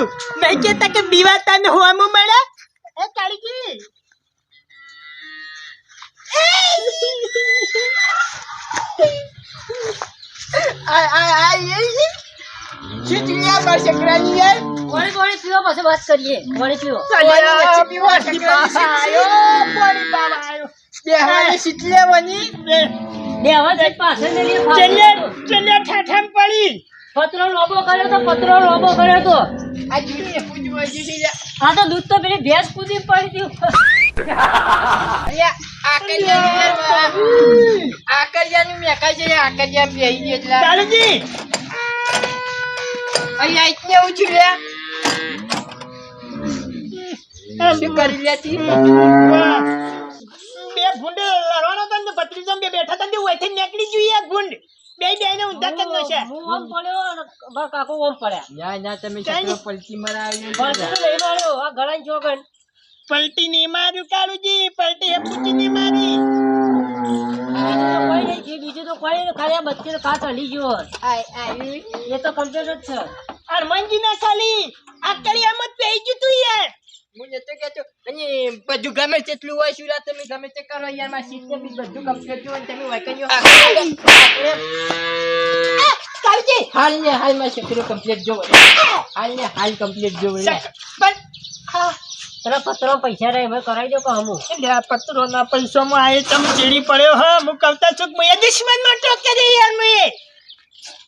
છું નહીં કેતા કે બીવાતા ને હોવાનું મળે એ કાળીજી ચીટિયા પર શકરાની યાર પાણી પીવો પછી વાત કરીએ પાણી પીવો પાણી બાબા આયો બે હાલે શીતલે બની બે આવા જ પાસે ને લે ચલે ઠાઠામ પડી પતરો લોબો કર્યો તો આ જુડી પૂજવા જીડી આ તો દૂધ તો પેલી ભેંસ કૂદી પડી હતી આકરિયાનું મેકાઈ છે આકરિયા બેહી ગઈ એટલે કાળજી અહીંયા એટલે ઉછું રે શું કરી લેતી બે ભૂંડ લડવાનો તને ભત્રીજો બે બેઠા તને ઓયથી નીકળી જોઈએ ભૂંડ બે ને ઊંધા તને છે હું ઓમ પડ્યો અને બા કાકો ઓમ પડ્યા ના તમે છોકરો પલટી મરાવી પલટી લઈ માર્યો આ ગળાની ચોગન પલટી ની માર્યું કાળુજી પલટી હે પૂછી ની મારી બીજું તો કોઈ નહીં ખાલી આ બચ્ચે કાચ હલી ગયો એ તો કમ્પ્લીટ જ છે હરમનજી ના ખાલી આ કરિયામત પેઈ ગયું તું યાર હું નતો કેતો અને બધું ગમે તેટલું હોય શું તમે ગમે તે કરો યાર માં સિસ્ટમ બી બધું કમ્પ્લીટ હોય તમે વાકન્યો કાળજી હાલ માં છોકરો કમ્પ્લીટ જો હાલ કમ્પ્લીટ જો પણ પેલા પત્રો પૈસા રહે હવે કરાવી દો કે હમું એટલે આ પત્રો ના પૈસા માં આયે તમ ચીડી પડ્યો હા હું કવતા છું મેં દુશ્મન માં ટોકે દે યાર મેં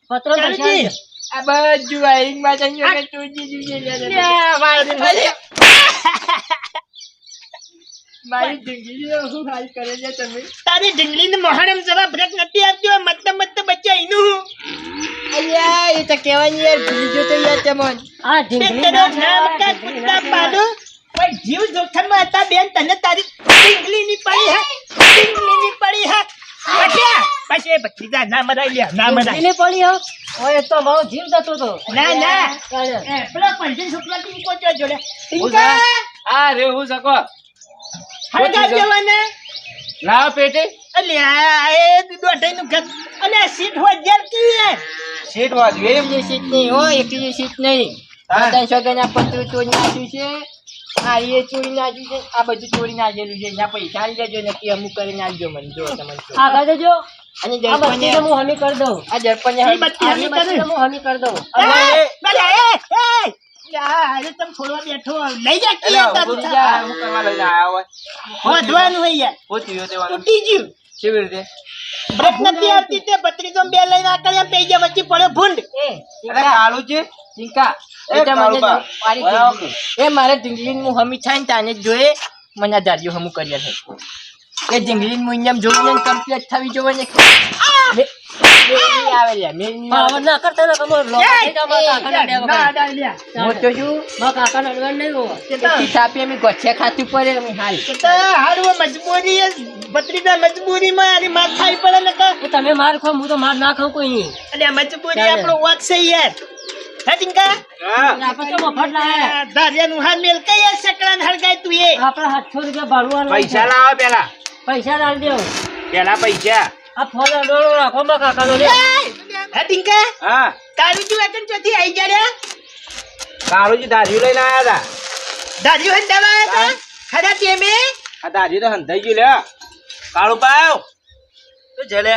પત્રો પૈસા આ બધું વાયરિંગ માં જઈએ કે તું જીજી લે વાયરિંગ મારી ઢીંગલી હું હાલ કરે છે તમે તારી ઢીંગલી ને મોહરમ જરા બ્રેક નથી આવતી હોય મત બચ્ચા ઈનું અલ્યા એ તો કેવાની યાર ભૂલી જો તો યાર તમન આ ઢીંગલી નામ કા કુત્તા પાડો ઓય જીવ જોખમ માં હતા બેન તને તારી ઢીંગલી ની પડી હે અચ્છા પછી ભત્રીજા ના મરાઈ લે ના મરાઈ ઢીંગલી પડી હો ઓય તો મારો જીવ જતો તો ના પેલા પંજન છોકરા થી કોચો જોડે ટિંકા આ રે હું સકો હળગા દેવાના લાવ પેટે અલ્યા એ દોઢાઈ નું ઘર અલ્યા સીટ હોય જેર કી હે સીટ વાજ એમ જે સીટ નહીં હો એકલી સીટ નહીં આ છોકરાના પત્ર ચોરી નાખ્યું છે આ એ ચોરી નાખ્યું છે આ બધું ચોરી નાખેલું છે ત્યાં પૈસા આવી જજો નક્કી અમુક કરીને આવજો મને જો તમને આગળ જજો અને આ બત્તીને હું હમી કરી દઉં આ દર્પણને આ બત્તીને હું હમી કરી દઉં અરે તમે છોડવા બેઠો લઈ જા કે હું કરવા લઈને આયા હોય વધવાનું હોય યાર પોતીયો દેવાનું તૂટી ગયું કેવી રીતે બ્રેક નથી આવતી તે બત્રીજો બે લઈને આકળ્યા પેઈ ગયા વચ્ચે પડ્યો ભૂંડ અરે કાળુ છે ચિંકા એ મારે ઢીંગલી હું હમી થાય ને તાને જોઈએ મને દાદીઓ હમું કર્યા છે એ ઢીંગલી હું એમ જોઈને કમ્પ્લીટ થવી જોવે ને પાવર ના કરતા ના કમર લો મોટો છું કાકા અડવાન નહીં હોવા છાપી અમે ગોઠિયા ખાતું પડે અમે હાલ હારું મજબૂરી ભત્રીજા મજબૂરી માં માર ખાઈ પડે ને કા તમે માર ખાવ હું તો માર ના ખાવ કોઈ નહીં અને મજબૂરી આપણો વાક છે યાર હા ટીંકા આપણે તો મફત લાયા ધારિયાનું હાલ મેલ કઈ યાર સકરાન હળગાય તું એ આપણે 700 રૂપિયા ભાડું પૈસા લાવો પેલા પૈસા લાવી દેવ પેલા પૈસા આ ફોન ડોળો રાખો માં કાકા નો લે હા ટીંકા હા તારું તું એકન ચોથી આઈ ગયા કાળુજી દાઢી લઈને આયા હતા ધારિયો હંદાવા હતા ખરા તે મે આ દાઢી તો હંધાઈ ગયું લે કાળુ પાવ તો જલે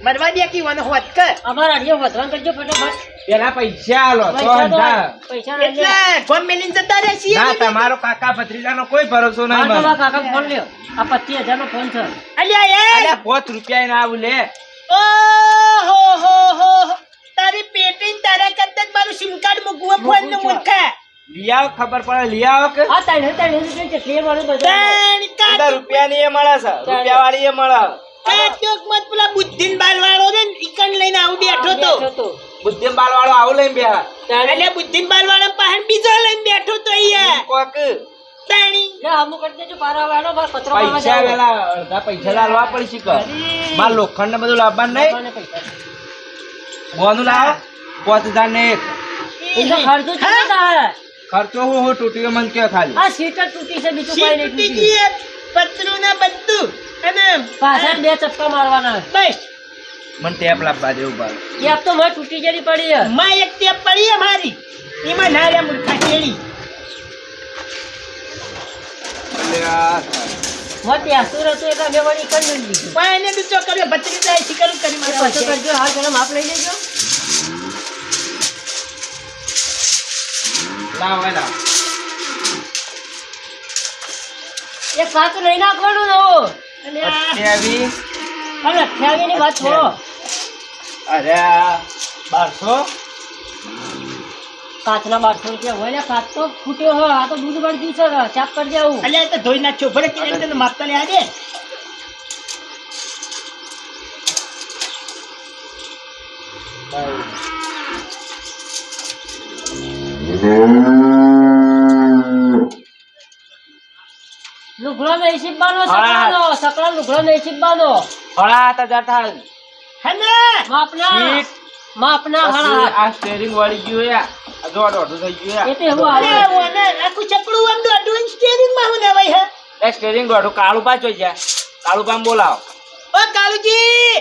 મરવા દે કી વન હોત કર અમારા અડિયો વધવાન કરજો ફટાફટ પેલા પૈસા આલો તો હંધા પૈસા લઈ લે એટલે ફોન મેલીન જતા રહે છીએ ના તમારો કાકા ભત્રીજાનો કોઈ ભરોસો નહીં મને કાકા ફોન લ્યો આ 25000 નો ફોન છે અલ્યા એ અલ્યા 5 રૂપિયા ના આવું લે ઓ હો તારી પેટીન તારા કરતા મારું સિમ કાર્ડ મૂકવા ફોન નું મૂર્ખા લિયાવ ખબર પડે લિયાવ કે આ તાણે રૂપિયા કેટલી વાળું બધા બધા રૂપિયા ની એ મળે છે રૂપિયા વાળી એ મળે કાટ્યોક મત પેલા બુદ્ધિન બાલ વાળો ને ઈકન લઈને આવું બેઠો તો બુદ્ધિ બાલ વાળો આવું લઈને બેહા એટલે બુદ્ધિન બાલ વાળો પાસે બીજો લઈને બેઠો તો અહીંયા કોક તાણી લે અમુક કરી દેજો પારા વાળો બસ પત્રો મારવા પૈસા વેલા અડધા પૈસા લાવવા પડશે કે માર લોખંડ ને બધું લાવવાનું નહીં બોનું લાવ 5000 ને એક એનો ખર્ચો છે તારે ખર્ચો હું તૂટ્યો મન કે ખાલી આ સીટ જ તૂટી છે બીજું કોઈ નહીં તૂટી તૂટી ગઈ પતરું ના બધું અને પાછળ 2 ચપ્પા મારવાના બસ મન ટેપ લાવવા દેવું બાર એ આપ તો મને તૂટી જરી પડી છે માં એક ટેપ પડી અમારી મોટી આસુર હતું એટલે મેં વળી કરી લીધું. પણ એને દૂચો કર્યો ભત્રી જાય શિકારું કરી એ મારા પાછો વચ્ચે. કરજો, હાલ પેલા માપ લઈ લેજો. લાવ હવે લાવ. એક કાચ લઈ નાખવાનું નવો. અલ્યા, 28. અને 28 ની વાત છોડો. અરે 1200. કાચના 1200 રૂપિયા હોય ને, કાચ તો ફૂટ્યો હોય. આ તો દૂધ બળી ગયું છે, ચાપ કરી દેવું. અલ્યા, એ તો ધોઈ નાખ્યો ભલે કે તને માપતા લે આજે. લુગડો નહીં સીવવાનો, સકળો લુગડો નહીં સીવવાનો. 7000 થાય. હે ને? માપના હાડા. આ સ્ટેરિંગ વળી ગયું યાર. આ જો દોઢું થઈ ગયું યાર. એ તો એવું આવે. અલ્યા, ઓને આખું ચકડું આમ દોઢું સ્ટીયરિંગમાં હું નવાઈ હે. એ સ્ટેરિંગ દોઢું કાળું પાછો જાય. કાળું પામ બોલાવો. ઓ કાલુજી,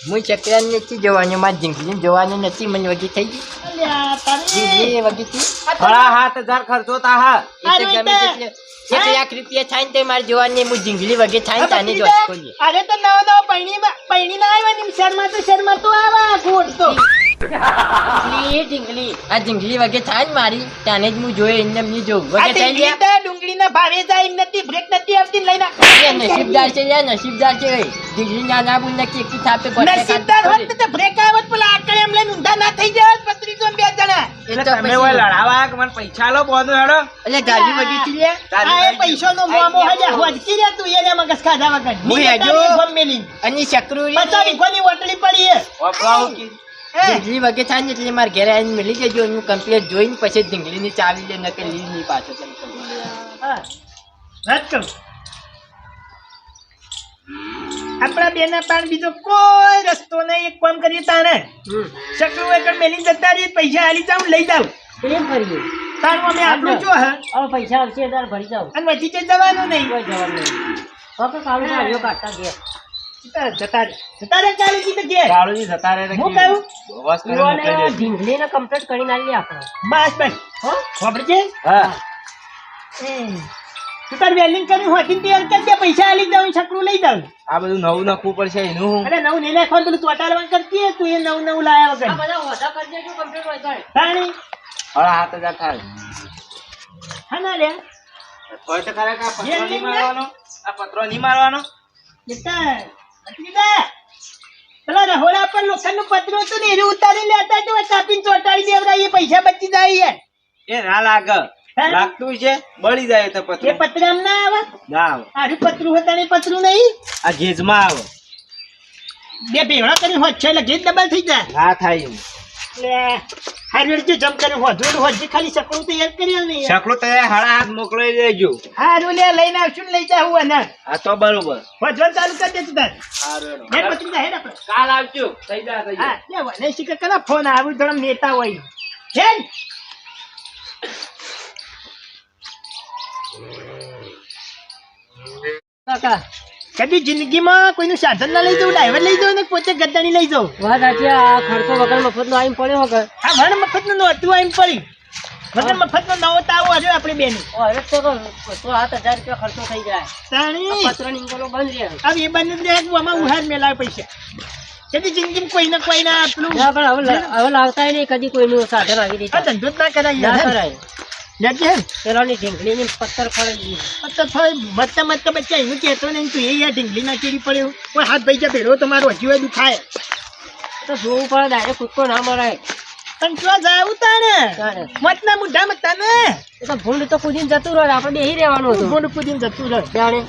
હું ચક્રાન નથી જોવાનું, મારી જિંદગી જોવાનું નથી. મને વગી થઈ ગઈ અલ્યા, તારે જિંદગી વગી થઈ. આ તો 7000 ખર્ચો તા હા. એ તો ગમે તેટલે 1 લાખ રૂપિયા થાય ને તે મારી જોવાની હું જિંદગી વગી થાય ને તાને જો ખોલીએ. અરે તો નવો પૈણી ના આવ્યા ને શેરમાં તો આવા ખોટ તો ઢીંગલી આ જિંદગી વગી થાય ને મારી તાને જ હું જોઈ એમને એમની જોઉં આ વગી થઈ ઢીંગલી ગયા. તો ડુંગળીના ભાવે જાય એમ નથી, બ્રેક નથી આવતી ને લઈને એ નસીબદાર છે યાર, નસીબદાર છે. જિંદગી ના ના બોલ નક્કી એક થાપે પડે નસીબદાર હોત તો બ્રેક આવત પેલા આકડે એમ લઈને ઊંધા ના થઈ જાત પત્રીસો ને 2 જણા. એ તો તમે ઓય લડાવા કે મને પૈસા લો બોધો હેડો. એટલે ગાડી વગી થઈ ગયા. આ એ પૈસાનો મોમો હજા હોજકી રે તું એને મગજ ખાધા વગર હું ની હેજો. તારી ગમ મેલી અને શકરું પચાવી કોની વટલી પડી હે વપરાવું કી. હે? જિંદગી વગી થાય ને એટલે મારે ઘરે આવીને મળી જજો. હું કમ્પ્લીટ જોઈને પછી જિંદગીની ચાવી લે નકર લીધી નહીં પાછો તમે. હા વાત કરું આપણા બેના પાણ બીજો કોઈ રસ્તો નહીં. એક કામ કરીએ તાણે ચકડું એકડ મેલી જતા રહીએ, પૈસા હાલી જાઉં લઈ જાઉં કેમ કરીએ? તારું અમે આપણું જો હા હવે પૈસા આવશે ત્યારે ભરી જાવ. અને વચ્ચે જવાનું નહીં. કોઈ જવાબ નહીં. હવે કાળું ભાઈઓ કાઢતા ગયા. જતા રે કાલુજી તો ઘેર. કાળુજી જતા રહે. હું કહું? બસ કરીને મોકલી દેજો. ઢીંગલીને કમ્પ્લીટ કરીને આલીએ આપણે. બસ હો? ખબર છે હા. તું તાર વેલ્ડિંગ કરી હોતી તૈયાર કરી દે, પૈસા હાલી જાઉં છકડું લઈ જાઉં. આ બધું નવું નાખવું પડશે એનું. અરે નવું નહીં નાખવાનું, પેલું ચોટાડવાનું કરતી હે, તું એ નવું લાયા આ વગર બધા ઓછા કરી દેજો કમ્પ્લીટ હોય ત્યારે. તાણી 7000 થાય. હા ના લે કોઈ તો ખરે કે આ પત્રો નહીં મારવાનો. આ પત્રો નહીં મારવાનો. જતા ભત્રીજા, પેલા રહોડા પર લોખંડનું પતરું હતું ને એનું ઉતારી લેતા તો કાપીને ચોટાડી દેવડાવીએ, પૈસા બચી જાય યાર. એ ના લાગે. હે? લાગતું છે બળી જાય તો એ પત્ર પતરામ ના આવે, ના આવે. આરું પતરું હતા ને પતરું નહીં. આ ગેજમાં આવે. બે ભેળા કરી હોત છે એટલે ગેજ ડબલ થઈ જાય. ના થાય એવું. લે હારું જો જમ કર્યું હોધું હોધી ખાલી સકડું તૈયાર કર્યું નહીં યાર. શકલો તૈયાર હાડા હાથ મોકલાઈ દેજો. હારું લે લઈને આવશું ને લઈ જાઉં અને હા તો બરોબર. હોધવાનું ચાલુ કરી દે તું તાર. સારું હે પત્રીજા હેડ આપણે. કાલ આવજો. થઈ જા થઈ જા. હા લે વને શીખર કના ફોન આવું થોડા નેતા હોય છે ને? કાકા કદી જિંદગીમાં કોઈનું સાધન ના લઈ જવું, ડ્રાઈવર લઈ જવું ને પોતે ગદ્દાની લઈ જવું. વાત સાચી. આ ખર્ચો વગર મફતનો આવીને પડ્યો વગર. હા વણ મફતનું નહોતું આમ પડી, વગર મફતનો નવો તાવો હશે આપણે બેન. હવે તો 7000 રૂપિયા ખર્ચો થઈ જાય. તાણી પત્રની ઇંગલો બંધ રહે. હવે એ બંને જ રહેવું, આમાં ઉહાર મેલાવે પૈસા. કદી જિંદગીમાં કોઈને કોઈના પેલું ના પણ હવે લાવતા નહીં કદી કોઈનું સાધન આવી આ દીધા. ધંધો જ ના કરાય ના યાર. કરાય. લેજે હે. પેલાની ઢીંગલીની પથ્થર ખોળી દીધી. તો થોડી મત બચ્ચા એનું કહેતો નહીં તું એ યાર ઢીંગલી ના ચીડી પડ્યો કોઈ હાથ ભાઈ ભેળો તમારો હજી હોય દુખાય તો જોવું પડે, ડાયરેક્ટ કૂદકો ના મરાય. પણ ક્યાં જાય ઉતાને તારે. મત ના મુઢા મત ને એ તો ભૂંડ તો કૂદીને જતું રહે, આપણે બેહી રહેવાનું હતું. ફોન કૂદીને જતું રહે. જાણે